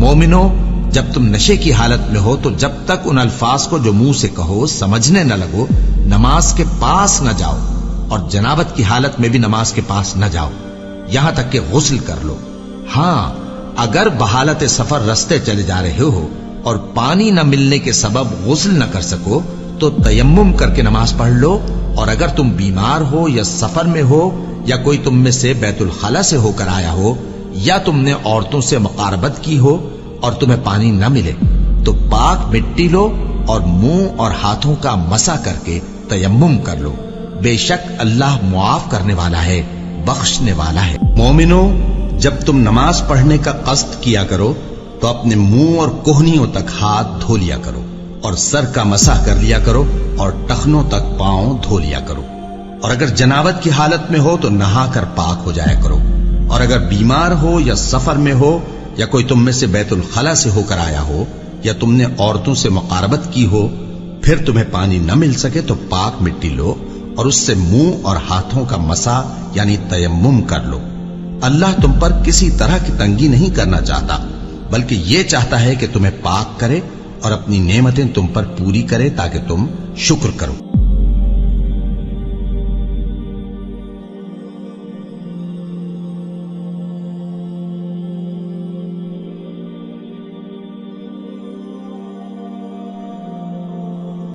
مومنو، جب تم نشے کی حالت میں ہو تو جب تک ان الفاظ کو جو منہ سے کہو سمجھنے نہ لگو نماز کے پاس نہ جاؤ، اور جنابت کی حالت میں بھی نماز کے پاس نہ جاؤ یہاں تک کہ غسل کر لو۔ ہاں، اگر بحالت سفر رستے چلے جا رہے ہو اور پانی نہ ملنے کے سبب غسل نہ کر سکو تو تیمم کر کے نماز پڑھ لو، اور اگر تم بیمار ہو یا سفر میں ہو یا کوئی تم میں سے بیت الخلا سے ہو کر آیا ہو یا تم نے عورتوں سے مقاربت کی ہو اور تمہیں پانی نہ ملے تو پاک مٹی لو اور منہ اور ہاتھوں کا مسح کر کے تیمم کر لو، بے شک اللہ معاف کرنے والا ہے، بخشنے والا ہے۔ مومنو، جب تم نماز پڑھنے کا قصد کیا کرو تو اپنے منہ اور کوہنیوں تک ہاتھ دھو لیا کرو، اور سر کا مسح کر لیا کرو، اور ٹخنوں تک پاؤں دھو لیا کرو، اور اگر جنابت کی حالت میں ہو تو نہا کر پاک ہو جایا کرو، اور اگر بیمار ہو یا سفر میں ہو یا کوئی تم میں سے بیت الخلا سے ہو کر آیا ہو یا تم نے عورتوں سے مقاربت کی ہو پھر تمہیں پانی نہ مل سکے تو پاک مٹی لو اور اس سے منہ اور ہاتھوں کا مسح یعنی تیمم کر لو۔ اللہ تم پر کسی طرح کی تنگی نہیں کرنا چاہتا، بلکہ یہ چاہتا ہے کہ تمہیں پاک کرے اور اپنی نعمتیں تم پر پوری کرے تاکہ تم شکر کرو۔